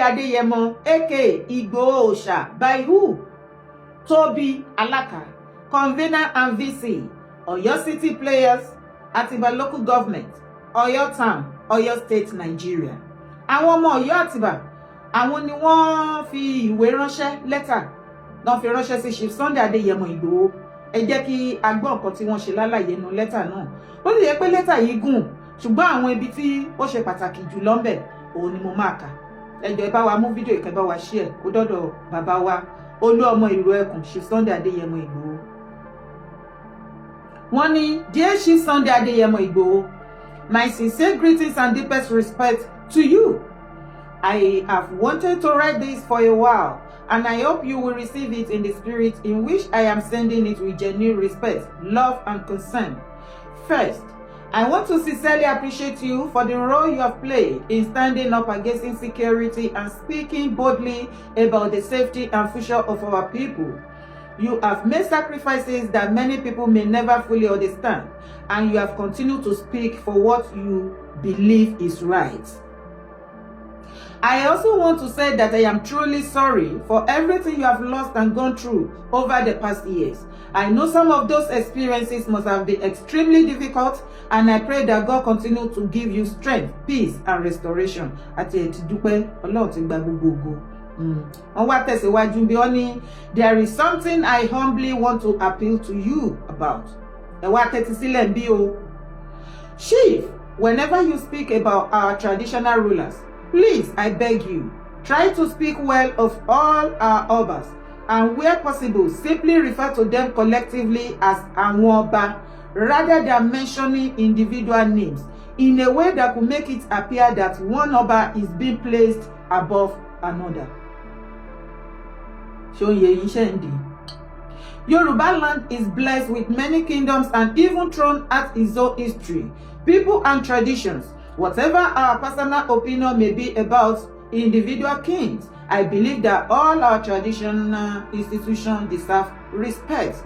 Adeyemo, aka Igboho Osha, by who? Toby Alaka, convener and VC, Oyo City Players, Atiba Local Government, Oyo Town, Oyo State, Nigeria. Àwọn ọmọ Ọ̀yọ́ Àtìbà, àwọn ni wọ́n fi ìwé ránṣẹ́ lẹ́tà, wọ́n fi ránṣẹ́ sí Chief Sunday Adeyemo Igboho. Ẹ jẹ́ kí a gbọ́ nǹkan tí wọ́n ṣe lálàyé nínú lẹ́tà náà. Ó sì yẹ pé lẹ́tà yìí gùn, ṣùgbọ́n àwọn ibi tí ó ṣe pàtàkì jù lọ ńbẹ̀ òun ni mo máa kà. Ẹ jọ̀ọ́ ẹ bá wa mú fídíò ìkẹ́ bá wa share kó dọ́dọ̀ bàbá wa Omo Iru Ekun, Chief Sunday Adeyemo Igboho. Wọ́n ní, dear Chief Sunday Adeyemo Igboho, my sincere greetings and deepest respect to you. I have wanted to write this for a while, and I hope you will receive it in the spirit in which I am sending it with genuine respect, love, and concern. First, I want to sincerely appreciate you for the role you have played in standing up against insecurity and speaking boldly about the safety and future of our people. You have made sacrifices that many people may never fully understand, and you have continued to speak for what you believe is right. I also want to say that I am truly sorry for everything you have lost and gone through over the past years. I know some of those experiences must have been extremely difficult, and I pray that God continue to give you strength, peace, and restoration. Àti ẹ ti dúpẹ́, Ọlọ́run ti gba gbogbo ògo. Wọ́n wá tẹ̀síwájú bí wọ́n ní, there is something I humbly want to appeal to you about. Ẹ wá tẹ́tí sílẹ̀ bí o. Chief, whenever you speak about our traditional rulers, please, I beg you, try to speak well of all our obas, and where possible, simply refer to them collectively as awon, rather than mentioning individual names in a way that could make it appear that one oba is being placed above another. Yoruba land is blessed with many kingdoms and even thrown at its own history, people, and traditions. Whatever our personal opinion may be about individual kings, I believe that all our traditional institutions deserve respect.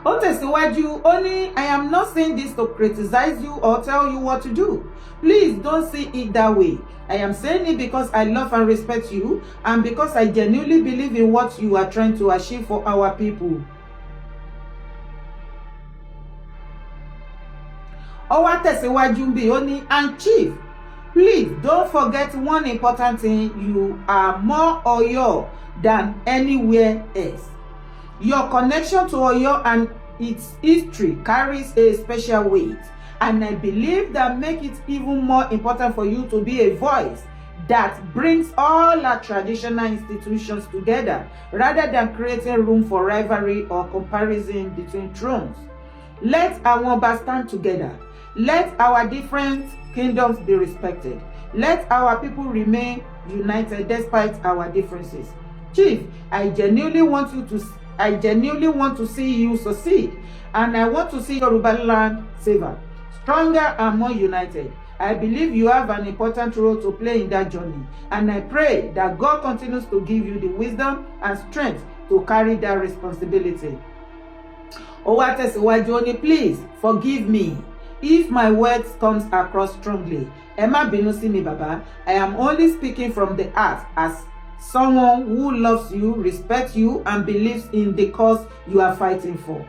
Ó tẹ̀síwájú, ó ní, I am not saying this to criticize you or tell you what to do. Please don't see it that way. I am saying it because I love and respect you, and because I genuinely believe in what you are trying to achieve for our people. Ó wá tẹ̀síwájú bí ó ní, and Chief, please don't forget one important thing: you are more Oyo than anywhere else. Your connection to Oyo and its history carries a special weight, and I believe that makes it even more important for you to be a voice that brings all our traditional institutions together, rather than creating room for rivalry or comparison between thrones. Let our stand together. Let our different kingdoms be respected. Let our people remain united despite our differences. Chief, I genuinely want to see you succeed, and I want to see Yoruba land safer, stronger, and more united. I believe you have an important role to play in that journey, and I pray that God continues to give you the wisdom and strength to carry that responsibility. Ó wá tẹ̀síwájú, ó ní, please forgive me if my words comes across strongly. Ẹ má bínú sí mi, bàbá. I am only speaking from the heart as someone who loves you, respects you, and believes in the cause you are fighting for.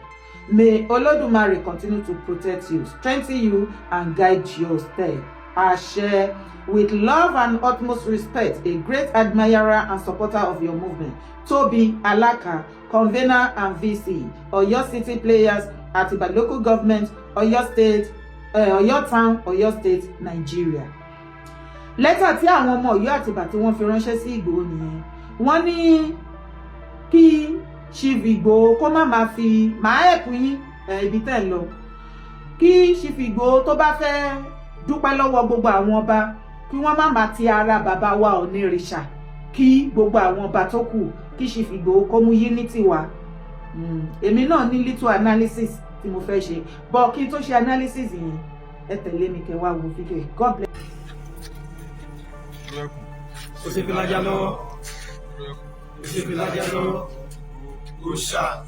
May Olodumare continue to protect you, strengthen you, and guide your step. Ashe. With love and utmost respect, a great admirer and supporter of your movement, Toby Alaka, convener and VC, Oyo City Players, Atiba Local Government, Oyo State, Oyo Town, Oyo State, Nigeria. Lẹ́tà tí àwọn ọmọ Ọ̀yọ́ Àtìbà tí wọ́n fi ránṣẹ́ sí Ìgbòho nìyẹn. Wọ́n ní kí Chief Igboho kó má máa fi máa ẹ̀pù yín ibi tẹ́ ń lọ. Kí Chief Igboho tó bá fẹ́ dúpẹ́ lọ́wọ́ gbogbo àwọn ọba, kí wọ́n má máa ti ara bàbá wa onírìṣà, kí gbogbo àwọn ọba tó kù, kí Chief Igboho kó mú unity wá. Èmi náà ní little analysis tí mo fẹ́ ṣe, but kí n tó ṣe analysis yẹn, ẹ tẹ̀lé mi kẹ́ wá wo fídíò. God bless. Osha.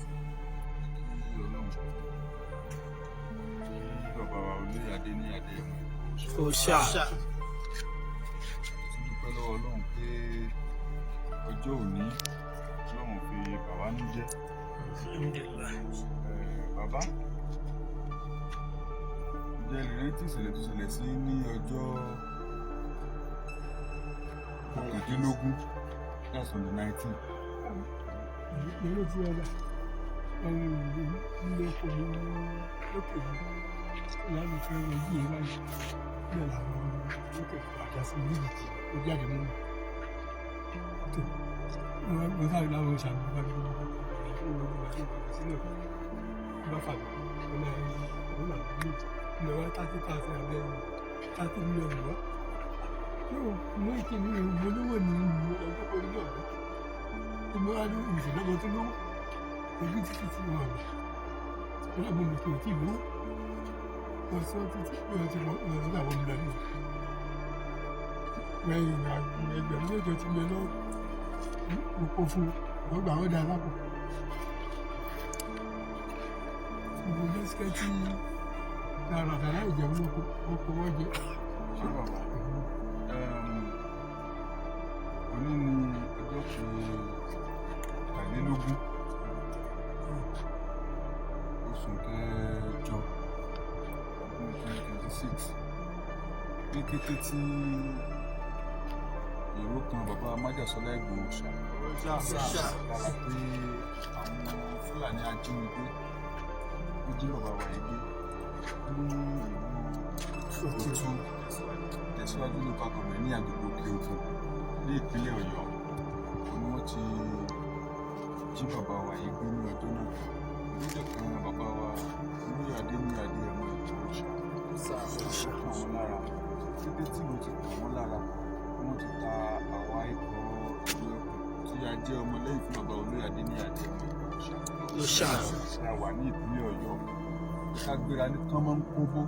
ọjọ́ òní lọ́wọ́n fi bàbá ní jẹ́. Bàbá ǹjẹ́ lè rántí ìṣẹ̀lẹ̀ tó ṣẹlẹ̀ sí ní ọjọ́ kọkàndínlógún that's on the 19th. Ilé tí ọba ẹni ilé ọkọ̀ mi lókè láti fẹ́ wọ yí ẹ láti bẹ́ẹ̀ làwọn lókè àjà sí níbi ó jáde nínú tó wọ́n sáré láwọn ṣàmì bá gbé wọn sílẹ̀ bá fàgbà ọ̀nà ìwọ̀n náà lọ́wọ́ 30,000 abẹ́rẹ́ 30 million lọ́wọ́ yóò mú ìkíni olówó ní ọjọ́ orí ọ̀dọ́ ìmọ̀ràn ìṣẹ̀lẹ̀ tó lówó ojú títí tí wọ́n rẹ̀ ọlọ́gbọ̀n mi kò tí ì lówó wọ́n sọ títí wọ́n ti wọ́n sí àwọn ọmọdé ní wẹ́yìn ẹgbẹ̀rún mẹ́jọ ti mẹ́ lọ́wọ́ òpó fún wọ́n gbà wọ́n dá lápò gbogbo lẹ́sìkẹ́ tí lára àtàlá ìjẹun oko wọ́n jẹ. Ṣé bàbá òní ni ọjọ́ kẹtàlélógún oṣù kẹjọ ọdún 2026 ní kété tí èrò kan bàbá májàsọ́lá Ìgbòho lára pé àwọn Fúlàní ajínigbé ó jí bàbá wa yìí gbé ní ìlú Òtún tẹ̀síwájú ní pàkọ̀mẹ́ ní agbègbè Òkè Òkun ní ìpínlẹ̀ Ọ̀yọ́ ni wọ́n ti jí bàbá wa yìí gbé ní ọjọ́ náà lójọ́ kan bàbá wa olóyè adé ní adé ẹ̀mọ́ Ìgbòho ṣàkóso wọn lára títí tí mo ti pọ̀ wọ́n lára wọ́n ti ta àwa ikọ̀ ìlú Ẹkùn tí a jẹ́ ọmọ lẹ́yìn fún bàbá olóyè adé ní adé ẹ̀mọ́ Ìgbòho ṣàkóso wà ní ìpínlẹ̀ Ọ̀yọ́ ká gbéra ní kánmọ́ ń kóbó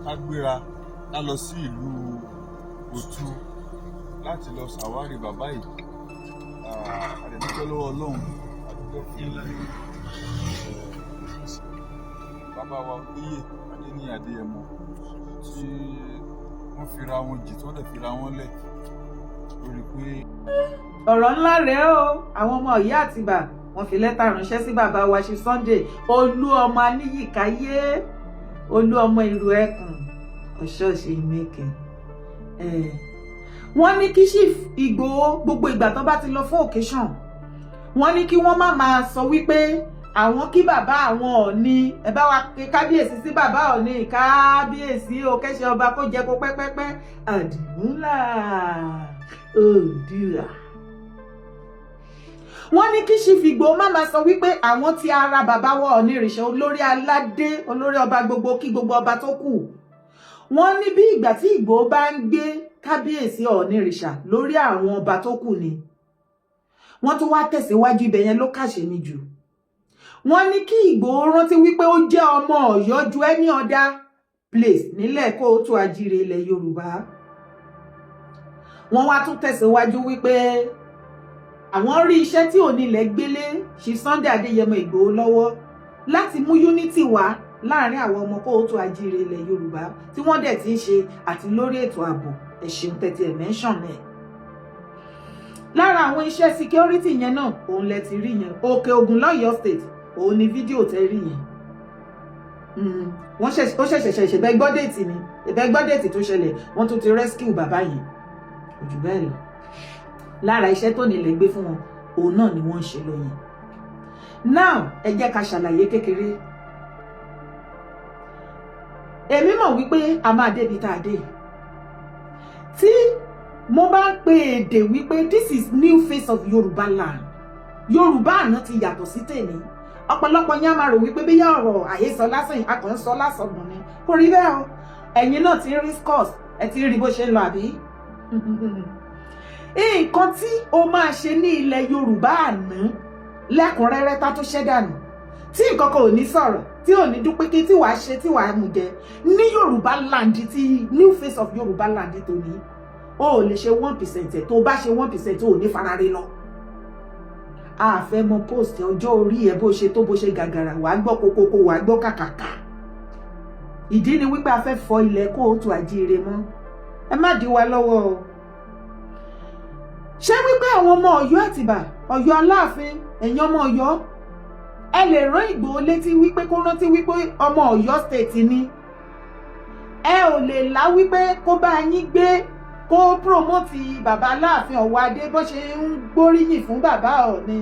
ká gbéra ká lọ sí ìlú Òtún láti lọ ṣàwárí bàbá yìí àdẹ̀dúpẹ́ lọ́wọ́ Ọlọ́run àdúgbò fún bàbá wa olóyè adé ní adé ẹ̀mọ́ tí wọ́n fira wọn jì tí wọ́n dẹ̀ fira wọn lẹ̀ lórí pé. ọ̀rọ̀ ńlá rèé o àwọn ọmọ ìyá àtìbà wọ́n fi lẹ́tà ránṣẹ́ sí bàbá wa ṣe Sunday olú ọmọ aníyìkáyé olú ọmọ Iru Ekun ọ̀ṣọ́ọ̀ṣì mẹ́kẹ́ wọ́n ní kí Chief Igboho gbogbo ìgbà tó bá ti lọ fún occasion wọ́n ní kí wọ́n má máa sọ wípé àwọn kí bàbá àwọn Ọ̀ọ̀ni ẹ bá wa pe kábíyèsí sí bàbá Ọ̀ọ̀ni kábíyèsí o kẹ́sẹ̀ ọba kó jẹ́ kó pẹ́pẹ́pẹ́ àdìmúlà òdìrà. wọ́n ní kí Chief Igboho má máa sọ wípé àwọn ti ara bàbá wa Ọ̀ọ̀ni ìrìṣà olórí aládé olórí ọba gbogbo kí gbogbo ọba tó kù. wọ́n ní bí ìgbà tí Igboho bá ń gbé kábíyèsí Ọ̀ọ̀ni ìrìṣà lórí àwọn ọba tó kù ni. wọ́n tún wá tẹ̀síwájú ibẹ̀ yẹn ló kàṣe mi jù. wọ́n ní kí Igboho rántí wípé ó jẹ́ ọmọ Ọ̀yọ́ ju any other place nílẹ̀ kóòtù àjíire ilẹ̀ Yorùbá. wọ́n wá tún tẹ̀síwájú wípé àwọn rí iṣẹ́ tí onílẹ̀ gbélé ṣe Sunday Adéyẹmọ Ìgbòho lọ́wọ́ láti mú unity wá láàrin àwọn ọmọ kóòtù àjíire ilẹ̀ Yorùbá tí wọ́n dẹ̀ ti ń ṣe àti lórí ètò ààbò ẹ̀ṣin tẹ̀tì mention ẹ̀. lára àwọn iṣẹ́ security yẹn náà òun lẹ ti rí yẹn Òkè Ògùn lọ́yọ́ state òun ni fídíò tẹ rí yẹn. wọ́n ṣẹ̀ṣẹ̀ ìbẹ́ gbọ́dẹ̀tì ni ìbẹ́ gbọ́dẹ̀tì tó ṣẹlẹ̀ wọ́n tún ti rescue bàbá yẹn ojú bẹ́ẹ̀ lọ. lára iṣẹ́ tó nílẹ̀ gbé fún wọn òun náà ni wọ́n ń ṣe lóyìn. now ẹ jẹ́ ká ṣàlàyé kékeré. èmi mọ̀ wípé a máa débi tá a dé. tí mo bá ń pe èdè wípé this is new face of Yorùbá land Yorùbá àná ti yàtọ̀ sí tèmi ọ̀pọ̀lọpọ̀ yẹn á máa rò wípé bíyà ọ̀rọ̀ àhesọ lásán àkànṣọ lásán ni kò rí bẹ́ẹ̀ o ẹ̀yin náà ti ń rí scores ẹ ti rí bó ṣe ń lọ àbí. nǹkan tí o máa ṣe ní ilẹ̀ Yorùbá àná lẹ́kùnrẹ́rẹ́ tá tó ṣẹ́ dànù tí nǹkan kan ò ní sọ̀rọ̀ tí ò ní dúpẹ́ kí tí wàá ṣe tí wàá mú jẹ ní Yorùbá land ti new face of Yorùbá land tòní o ò lè ṣe 1% tó bá ṣe 1% o ò ní farare lọ. a fẹ́ mọ post ọjọ́ orí ẹ bó ṣe tó bó ṣe gàgàrà wàá gbọ́ kókókó wàá gbọ́ kàkàkà. ìdí ni wípé a fẹ́ fọ ilẹ̀ kóòtù àjíire mọ́ ẹ má dí wa lọ́wọ́ o. ṣé wípé àwọn ọmọ Ọ̀yọ́ Àtìbà Ọ̀yọ́ Aláàfin ẹ̀yin ọmọ Ọ̀yọ́ ẹ lè rán Ìgbòho létí wípé kó rántí wípé ọmọ Ọ̀yọ́ state ni ẹ ò lè lá wípé kó bá yín gbé kó promote bàbá Aláàfin Ọ̀wọ̀ Adé bó ṣe ń gbóríyìn fún bàbá Ọọ̀ni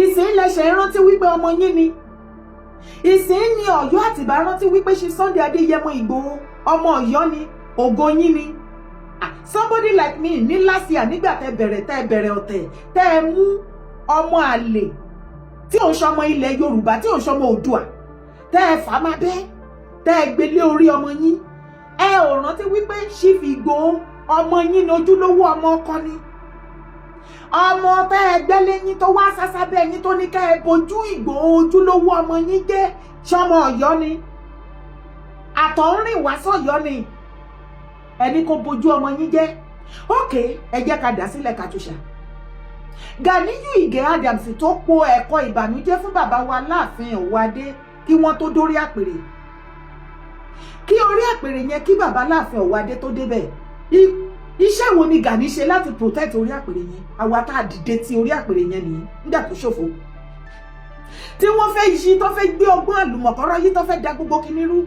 ìsìn lẹsẹ̀ rántí wípé ọmọ yín ni ìsìn ní Ọ̀yọ́ Àtìbà rántí wípé ṣe Sunday Adéyẹmọ Ìgbòho ọmọ Ọ̀yọ́ ni ògo yín ni. Somebody like me ní last year nígbà tẹ́ bẹ̀rẹ̀ ọ̀tẹ̀ tẹ́ ẹ mú ọmọ àlè tí ò ń ṣọmọ ilẹ̀ Yorùbá tí ò ń ṣọmọ Oòduà tẹ́ ẹ fà má bẹ́ tẹ́ ẹ gbélé orí ọmọ yín ẹ ò rántí wípé Chief Ìgbòho ọmọ yín ní ojúlówó ọmọ ọkọ ni ọmọ tẹ́ ẹ gbẹ́lé yín tó wá sásá bẹ́ yín tó ní ká ẹ bojú Ìgbòho ojúlówó ọmọ yín jẹ́ ṣọmọ Ọ̀yọ́ ni àtọ̀húnrìn wá sọ̀yọ́ ni ẹni kò bojú ọmọ yín jẹ́ ókè ẹ jẹ́ ká dá sílẹ̀ ká túṣà Gani Adams tó po ẹ̀kọ́ ìbànújẹ́ fún bàbá wa Láàfin Ọ̀wọ̀ Adé kí wọ́n tó dórí àpèrè kí orí àpèrè yẹn kí bàbá Láàfin Ọ̀wọ̀ Adé tó débẹ̀ iṣẹ́ wo ni Gani ṣe láti protect orí àpèrè yẹn àwa tá a dìde ti orí àpèrè yẹn nìyí nígbà tó ṣòfò tí wọ́n fẹ́ yí tó fẹ́ gbé ọgbọ́n àlùmọ̀kọ́rọ́ yí tó fẹ́ da gbogbo kinní rú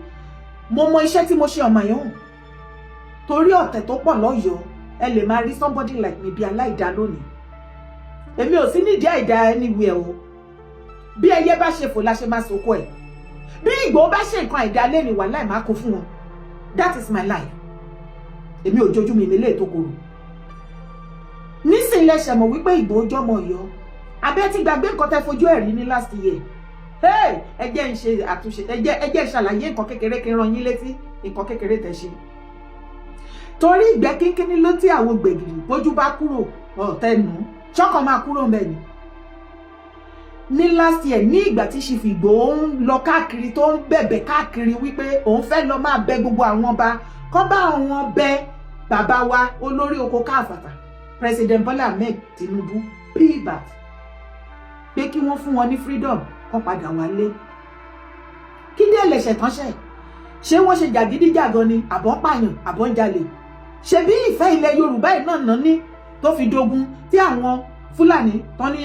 mo mọ iṣẹ́ tí mo ṣe ọmọ yẹn hàn torí ọ̀tẹ̀ tó pọ̀ lọ́yọ̀ọ́ ẹ lè máa rí somebody like me bí aláìdá lónìí èmi ò sí nídìí àìdá anywhere o bí ẹyẹ bá ṣe fò la ṣe máa sọkọ ẹ bí Ìgbòho bá ṣe nǹkan àìdá lẹ́nu wà láì máa kó fún wọn that is my life èmi ò jojú mi nílé ètò kòrò nísìnyí lẹ́sẹ̀ mọ̀ wípé Ìgbòho jọmọ Ọ̀yọ́ abẹ́ ti gbàgbé nǹkan tẹ́ fojú ẹ̀rí ní last year ẹ jẹ́ ń ṣe àtúnṣe ẹ jẹ́ ṣàlàyé nǹkan kékeré kí n rán yín létí nǹkan kékeré tẹ́ ṣe torí ìgbẹ́ kínkínní ló tí àwọn gbègìrì bójú bá kúrò ọ̀tẹ́nu ṣọ́kàn máa kúrò mbẹ̀ ni ní last year ní ìgbà tí Chief Ìgbòho ń lọ káàkiri tó ń bẹ̀bẹ̀ káàkiri wípé òun fẹ́ lọ máa bẹ gbogbo àwọn ọba kọ́ bá àwọn bẹ bàbá wa olórí oko káàfàtà President Bola Ahmed Tinubu pbat pé kí wọ́n fún wọn ní freedom kó padà wálé kí dé lẹ̀ṣẹ̀ tán ṣé wọ́n ṣe jàgídíjàgan ni àbọ̀ pààyàn àbọ̀ ń jalè ṣebí ìfẹ́ ilẹ̀ Yorùbá yìí náà ní tó fi dogun tí àwọn Fúlàní tán ní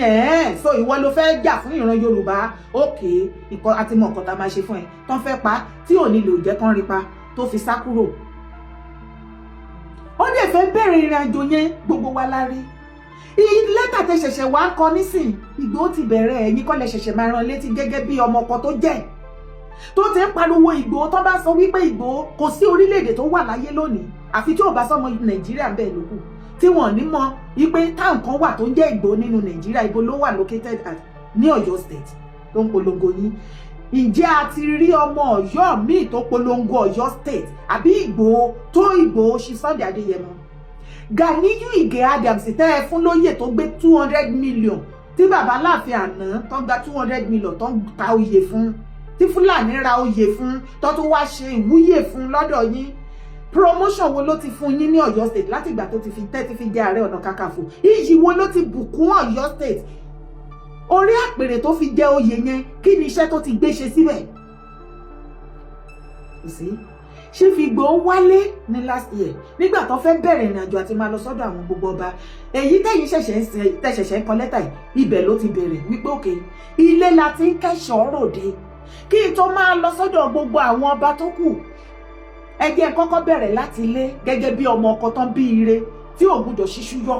so ìwọ ló fẹ́ jà fún ìran Yorùbá òkè ìkọ́ àti mọ̀ ọ̀kọ̀ta máa ṣe fún ẹ tán fẹ́ pa tí ò ní lò jẹ́ kán rí pa tó fi sá kúrò ó dẹ̀ fẹ́ bẹ̀rẹ̀ ìrìn àjò yẹn gbogbo wa la rí lẹ́tà tẹ ṣẹ̀ṣẹ̀ wá ń kọ nísìn Ìgbòho ti bẹ̀rẹ̀ ẹ̀yìn kọ́ lẹ ṣẹ̀ṣẹ̀ máa rán létí gẹ́gẹ́ bí ọmọ ọkọ tó jẹ́ tó ti ń pariwo Ìgbòho tó bá sọ wípé Ìgbòho kò sí orílẹ̀-èdè tó wà láyé lónìí àfi tí ò bá sọmọ Nàìjíríà bẹ́ẹ̀ lókù tí wọ́n ní mọ̀ wípé táwọn kan wà tó ń jẹ́ Ìgbòho nínú Nàìjíríà ibo ló wà located at ní Ọ̀yọ́ state tó ń polongo yín ǹjẹ́ a ti rí ọmọ Ọ̀yọ́ míì tó polongo Ọ̀yọ́ state àbí Ìgbòho tó Ìgbòho ṣe Sunday Adéyẹmọ Gani Adams tẹ́ ẹ fún lóyè tó gbé 200 million tí bàbá Láàfin àná tó gba 200 million tó ń ta oyè fún tí Fúlàní ra oyè fún tó tún wá ṣe ìwúyè fún lọ́dọ̀ yín promotion wo ló ti fún yín ní Ọ̀yọ́ state láti ìgbà tó ti fi jẹ́ Ààrẹ Ọ̀nà Kakanfò iyì wo ló ti bùkún Ọ̀yọ́ state orí àpèrè tó fi jẹ oyè yẹn kí ni iṣẹ́ tó ti gbé ṣe síbẹ̀ kò sí Chief Ìgbòho wálé ní last year nígbà tó fẹ́ bẹ̀rẹ̀ ìrìn àjò àti máa lọ sọ́dọ̀ àwọn gbogbo ọba èyí tẹ̀yìn ṣẹ̀ṣẹ̀ ń kọ lẹ́tà yìí ibẹ̀ ló ti bẹ̀rẹ̀ wípé òkè ilé la ti ń kẹ́ṣọ̀ọ́ ròde kí n tó máa lọ sọ́dọ̀ gbogbo àwọn ọba tó kù ẹ jẹ́ kọ́kọ́ bẹ̀rẹ̀ láti ilé gẹ́gẹ́ bí ọmọ ọkọ tán bí ire tí ò gbúdọ̀ ṣíṣú yọ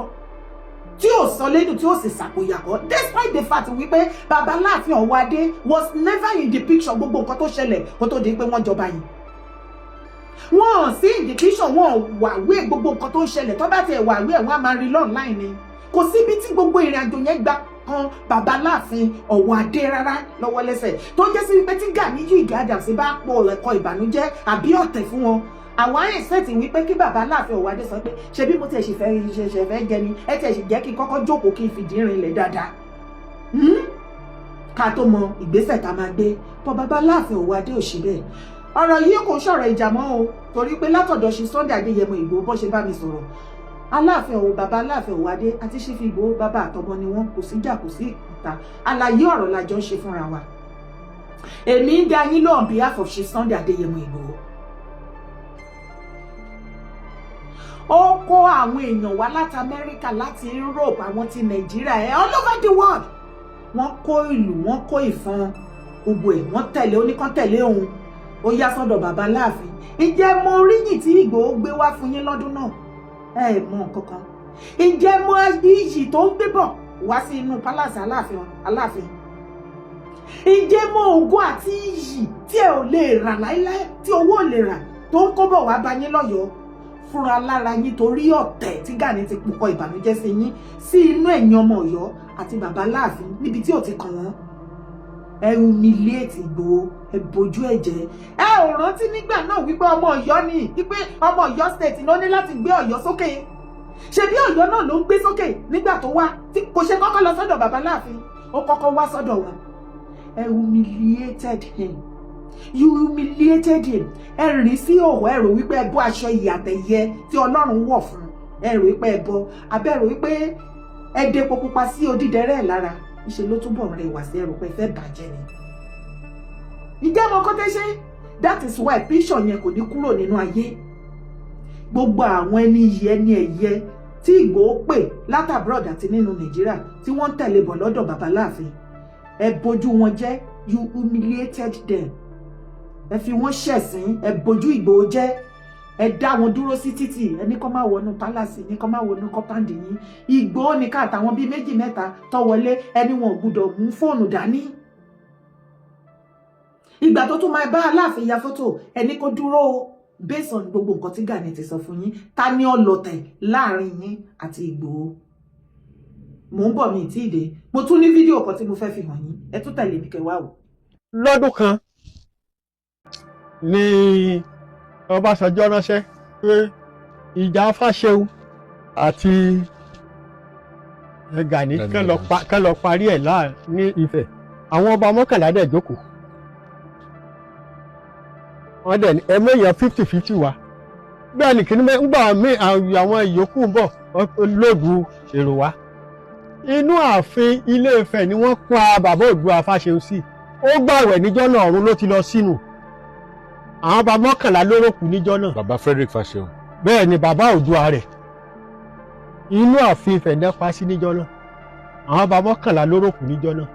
tí ò sọ lẹ́nu tí ò sì ṣàkóyàkọ́ despite the fact wípé bàbá Láàfin Ọ̀wọ̀ Adé was never in the picture gbogbo nǹkan tó ṣẹlẹ̀ kó tó di pé wọ́n jọba yìí wọ́n sí in the picture wọ́n wàwé gbogbo nǹkan tó ń ṣẹlẹ̀ tó bá tiẹ̀ wàwé ẹ̀ wọ́n á máa rí online ni kò síbi tí gbogbo ìrìn àjò yẹn gbà kan bàbá Láàfin Ọ̀wọ̀ Adé rárá lọ́wọ́ lẹ́sẹ̀ tó jẹ́ sí wípé tí Gani Adams bá pọ̀ ẹ̀kọ́ ìbànújẹ́ àbí ọ̀tẹ̀ fún wọn àwọn àìsẹ́ẹ̀tì wípé kí bàbá Láàfin Ọ̀wọ̀ Adé sọ pé ṣe bí mo tiẹ̀ ṣe fẹ́ jẹ ni ẹ tiẹ̀ ṣe jẹ́ kí n kọ́kọ́ jókòó kí n fìdí rinlẹ̀ dáadáa ká tó mọ ìgbésẹ̀ tá máa gbé pọ̀ bàbá Láàfin Ọ̀wọ̀ Adé ò ṣe bẹ́ẹ̀ ọ̀rọ̀ yìí kò sọ̀rọ̀ ìjà mọ́ o torí pé látọ̀dọ̀ ṣe Sunday Adéyẹmọ Ìgbòho bó ṣe bá mi sọ̀rọ̀ Aláàfin Ọ̀wọ̀ bàbá Aláàfin Ọ̀wọ̀ Adé àti Chief Ìgbòho bàbá àtọmọ ni wọn kò síjà kò sí ìta àlàyé ọ̀rọ̀ la jọ ń ṣe fúnra wa èmi ń dá yín lọ on behalf of ṣe Sunday Adéyẹmọ Ìgbòho ó kó àwọn èèyàn wá láti Amẹ́ríkà, láti Europe, àwọn ti Nàìjíríà, all over the world. Wọ́n kó ìlú, wọ́n kó ìfọn, gbogbo ẹ̀, wọ́n tẹ̀lé, oníkan tẹ̀lé òun. Ó yá sọ́dọ̀ bàbá Láàfin. Ǹjẹ́ mo ríyìn tí Ìgbòho gbé wá fún yín lọ́dún náà? Ẹ mọ̀ nǹkan kan. Ǹjẹ́ mo iyì tó ń gbé bọ̀ wá sí inú palace Aláàfin? Ǹjẹ́ mo ògo àti iyì tí ẹ ò lè rà láíláí, tí owó ò lè rà, tó ń kó bọ̀ wá bá yín lọ́yọ̀ọ́ fúnra lára yín torí ọ̀tẹ̀ tí Gani ti pòkọ ìbànújẹ́ sí yín sí inú ẹ̀yin ọmọ Ọ̀yọ́ àti bàbá Láàfin níbi tí ò ti kàn wọ́n? Ẹ humiliate Ìgbòho, ẹ bojú ẹ jẹ́. Ẹ ò rántí nígbà náà wípé ọmọ Ọ̀yọ́ ni, wípé ọmọ Ọ̀yọ́ state ló ní láti gbé Ọ̀yọ́ sókè. Ṣé bí Ọ̀yọ́ náà ló ń gbé sókè nígbà tó wá, tí kò ṣe kọ́kọ́ lọ sọ́dọ̀ bàbá Láàfin, ó kọ́kọ́ wá sọ́dọ̀ wọn. Ẹ humiliated him. You humiliated him. Ẹ rìn sí òhò, ẹ rò wípé ẹ bọ́ aṣọ ìyàtẹ̀yẹ tí Ọlọ́run wọ̀ fún. Ẹ rò wípé ẹ bọ́, abẹ́ rò wípé ẹ dé epo pupa sí odídẹrẹ́ lára. Ìṣe ló túbọ̀ rẹwà sí, ẹ rò pé ẹ fẹ́ bàjẹ́ ni. Ìjẹ́ mọ kó tẹ́ ṣe? That is why picture yẹn kò ní kúrò nínú ayé. Gbogbo àwọn ẹni yìí, ẹni ẹ̀yẹ tí Ìgbòho pè látàbúrọ̀d àti nínú Nàìjíríà tí wọ́n ń tẹ̀lé bọ̀ lọ́dọ̀ bàbá Láàfin. Ẹ bojú wọn jẹ́, you humiliated them. Ẹ fi wọ́n ṣẹ̀sín, ẹ bojú Ìgbòho jẹ́, ẹ dá wọn dúró sí títì, ẹni kọ́ máa wọnú pálásì, ní kọ́ máa wọnú kọ́páǹdì yín. Ìgbòho ní ká àtàwọn bíi méjì mẹ́ta tó wọlé, ẹni wọn ò gbúdọ̀ mú fóònù dání. Ìgbà tó tún máa bá Aláàfin ya fọ́tò, ẹni kó dúró based on gbogbo nǹkan tí Gani ti sọ fún yín. Ta ni ọlọ̀tẹ̀ láàrin yín àti Ìgbòho? Mò ń bọ̀ mi tí ìdè. Mo tún ní fídíò kan tí mo fẹ́ fi hàn yín. Ẹ tún tẹ̀lé mi kẹwàá wò. Lọ́dún kan ni Ọbásanjọ́ ránṣẹ́ pé ìjà Fáṣẹ̀hùn àti Gani kán lọ parí ẹ̀ ní Ifẹ̀. Àwọn ọba mọ́kànlá dẹ̀ jókòó. Wọ́n dẹ̀ ní ẹmọ èèyàn 50-50 wa. Bẹ́ẹ̀ ni kìíní gbà mí àwọn ìyókù ń bọ̀ lóògùn èrò wa. Inú ààfin Ilé Ifẹ̀ ni wọ́n pa bàbá Oòduà Fáṣẹ̀hùn sí. Ó gbààwẹ̀ níjọ́ náà, ọ̀run ló ti lọ sínú. Àwọn ọba mọ́kànlá ló rò kú níjọ́ náà. Bàbá Frederick Fáṣẹ̀hùn. Bẹ́ẹ̀ ni bàbá Oòduà rẹ̀. Inú ààfin Ifẹ̀ náà pa sí níjọ́ náà. Àwọn ọba mọ́kànlá ló rò kú níjọ́ náà.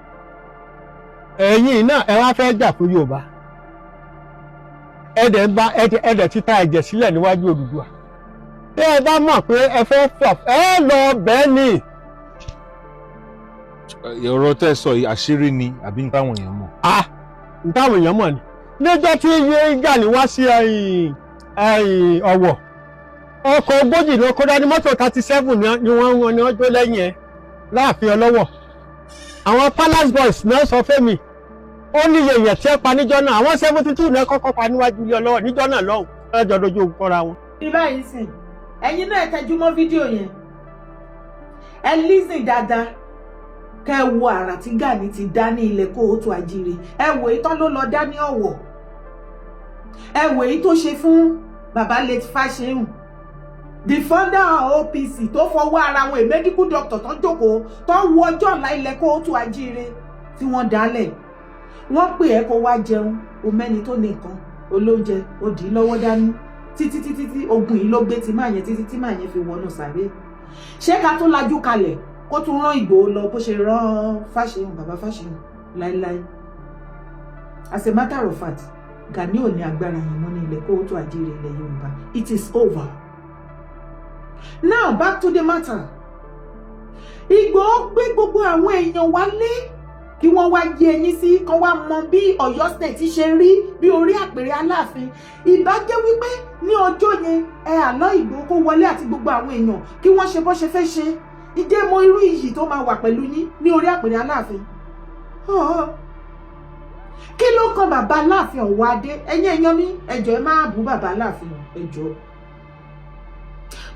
Ẹ̀yin náà ẹ wá fẹ́ jà fún Yorùbá. Ẹ̀dẹ̀ ti ta ẹ̀jẹ̀ sílẹ̀ níwájú Odùduwà. Bí ẹ bá mọ̀ pé ẹ fẹ́ fọ̀, ẹ lọ bẹ́ẹ̀ ni. Ọ̀rọ̀ tẹ́ sọ yìí àṣírí ni àbí ń táwọn èèyàn mọ̀? Ń táwọn èèyàn mọ̀ ni. Níjọ́ tí Gani wá sí Ọ̀wọ̀, ọkọ̀ 40 ló kó dání, mọ́tò 37 ni wọ́n jó lẹ́yìn ẹ̀ láàfin Ọlọ́wọ̀. Àwọn Palace Boys náà sọ fẹ́mi, ó ní yẹ̀yẹ̀ tí ẹ pa níjọ́ náà, àwọn 72 náà kọ́kọ́ pa níwájú ilé Ọlọ́wọ̀ níjọ́ náà lọ́hùn, ẹjọ́ dojú kọra wọn. Ní báyìí sìn, ẹ̀yin náà tẹjú mọ́ fídíò yẹn. Ẹ lísìn dáadáa. Kẹ́ wo àrà tí Gani ti dá ní ilẹ̀ Kóòtù Àjíire. Ẹ wò èyí tán ló lọ dá ní Ọ̀wọ̀. Ẹ wò èyí tó ṣe fún bàbá late Fáṣẹ̀hùn. The founder OPC tó fọwọ́ ara wọn, a medical doctor tó jókòó tó wo ọjọ́ ọ̀la ilẹ̀ Kóòtù Àjíire tí wọ́n dálẹ̀. Wọ́n pè ẹ́ kó wá jẹun, o mẹ́ni tó ní nǹkan, olóúnjẹ, ó dì í lọ́wọ́ dání. Títí ogun yìí ló gbé tí máa yẹn títí tí máa yẹn fi wọnú sàréè. Ṣé ká tó lajú kalẹ̀ kó tún rán Ìgbòho lọ bó ṣe rán Fáṣẹ̀hùn, bàbá Fáṣẹ̀hùn láíláí? As a matter of fact, Gani ò ní agbára yẹn mọ́ ní ilẹ̀ Kóòtù Àjíire ilẹ̀ Yorùbá. It is over. Now back to the matter. Ìgbòho gbé gbogbo àwọn èèyàn wálé kí wọ́n wá yé ẹyin sí, kán wá mọ bí Ọ̀yọ́ state ṣe rí, bí orí àpèrè Aláàfin. Ìbá jẹ́ wípé ní ọjọ́ yẹn ẹ àlọ́ Ìgbòho kó wọlé àti gbogbo àwọn èèyàn kí wọ́n ṣe bó ṣe fẹ́ ṣe. Ìjẹ́ mo irú iyì tó máa wà pẹ̀lú yín ní orí àpèrè Aláàfin. Kí ló kan bàbá Aláàfin ọ̀wọ́ adé? Ẹ̀yin èèyàn mi, ẹ jọ̀ọ́ ẹ má bú bàbá Aláàfin, ẹ jọ̀ọ́.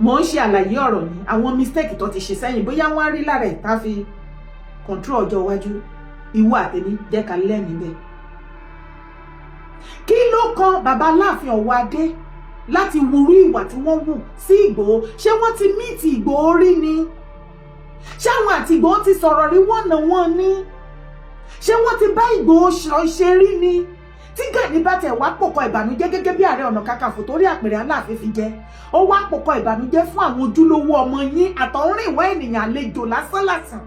Mo ń ṣe àlàyé ọ̀rọ̀ ni, àwọn mistake tó ti ṣe sẹ́yìn bóyá wọ́n á rí lára ẹ̀ tá fi control ọjọ́ iwájú. Ìwọ àtẹ̀mí jẹ́ ká lẹ́mìí bẹ́ẹ̀. Kí ló kan bàbá Aláàfin ọ̀wọ́ adé láti wúrú ìwà tí wọ́n wù sí Ìgbòho? Ṣé wọ́n ti míìtì Ìgbòho rí ni? Ṣé àwọn àti Ìgbòho ti sọ̀rọ̀ rí wọ́n ní? Ṣé wọ́n ti bá Ìgbòho ṣe rí ni? tí Gani bá tẹ̀ wá pòkọ ìbànújẹ́ gẹ́gẹ́ bí Ààrẹ Ọ̀nà Kakanfò torí àpèrè Aláàfin fi jẹ, ó wá pòkọ ìbànújẹ́ fún àwọn ojúlówó ọmọ yín àtọ̀húnrìnwá ènìyàn àlejò lásánlàsàn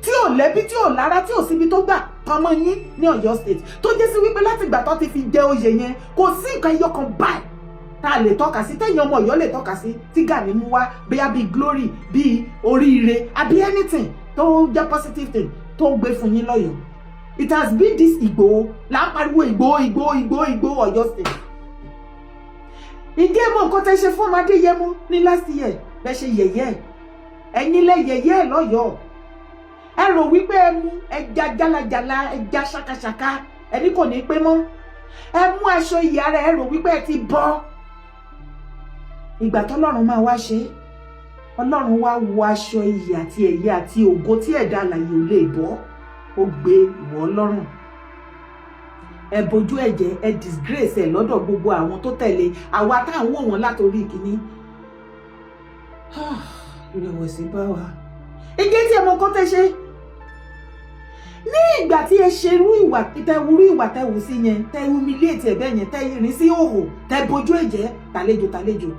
tí ò lẹ́bí tí ò lára tí ò síbi tó gbà tọmọ yín ní Ọ̀yọ́ state tó jẹ́ sí wípé láti ìgbà tó ti fi jẹ oyè yẹn kò sí nǹkan ẹyọ kan báyìí tá a lè tọ́ka sí tẹ́yìn ọmọ Ọ̀yọ́ lè tọ́ka sí tí Gani mú wá bóyá bíi glory bíi oríire àbí anything tó jẹ́ positive thing tó gbé fún yín lọ́yọ̀ọ́. It has been this Igboho là ń pariwo Igboho Ọ̀yọ́ state. Ìdí ẹ̀mọ́ nǹkan tẹ́ ṣe fún ọmọdé Yẹmú ní last year bẹ́ẹ̀ ṣe yẹ̀yẹ́ ẹ̀yin lẹ yẹ̀yẹ́ ẹ̀ lọ́yọ̀ọ́. Ẹ rò wípé ẹ mú ẹja jálajàla ẹja ṣakaṣaka ẹni kò ní pé mọ́. Ẹ mú aṣọ ìyá rẹ̀ ẹ rò wípé ẹ ti bọ́. Ìgbà tọ́lọ́run máa wá ṣe Ọlọ́run wá wọ aṣọ iyì àti ẹ̀yẹ àti ògo tí ẹ̀dá alààyè ò lè bọ́ ó gbé wọ̀ lọ́rùn. Ẹ bojú ẹ̀jẹ̀ ẹ disgrace ẹ̀ lọ́dọ̀ gbogbo àwọn tó tẹ̀lé àwa táwọn wò wọ́n látòrí ìkíní. Ìrẹ̀wẹ̀sì bá wa. Igi tí ẹ mọ nǹkan tẹ́ ṣe ní ìgbà tí ẹ ṣe irú ìwà tẹ́ wù sí yẹn tẹ́ humiliate ẹ̀ bẹ́ẹ̀ yẹn tẹ́ rìn sí òhò tẹ́ bojú ẹ̀jẹ̀ tàlejò.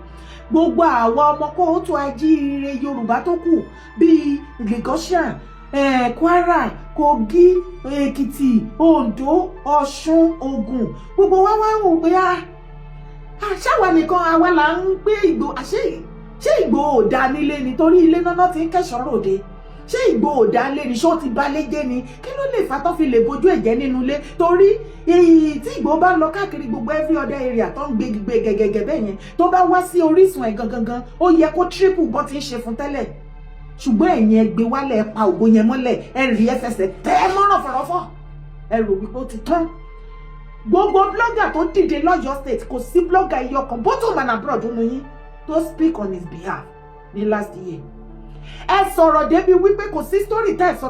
Gbogbo àwọn ọmọ kóòtù ajíire Yorùbá tó kù bíi Lagosian, Kwara, Kogi, Èkìtì, Ondo, Ọ̀ṣun, Ògùn gbogbo wa wá wò pé ṣáwa nìkan àwa là ń gbé Ìgbò ṣé Ìgbòho ò dá nílé nítorí ilé náà ti ń kẹ́sọ̀ ròde ṣé Ìgbòho ò dá nílé ni ṣó ti bá lé jẹ́ ni kí ló lè fa tó fi lè bojú ẹ̀jẹ̀ nínú ilé torí tí Ìgbòho bá lọ káàkiri gbogbo every other area tó ń gbé gẹ́gẹ́gẹ́ bẹ́ẹ̀ yẹn tó bá wá sí orísun ẹ̀ gangan ó yẹ kó triple bọ́ ti ń ṣe fún tẹ́lẹ̀ ṣùgbọ́n ẹ̀yin ẹ gbé wálẹ̀ ẹ pa ògo yẹn mọ́lẹ̀ ẹ rí ẹ fẹsẹ̀ tẹ́ ẹ mọ́ràn fọ̀rọ̀fọ̀ ẹ rò wípé ó ti tán. Gbogbo blogger tó dìde lọ́yọ́ state kò sí blogger ẹyọ kan both home and abroad nínú yín tó speak on his behalf ní last year. Ẹ sọ̀rọ̀ débi wípé kò sí story tẹ́ ẹ sọ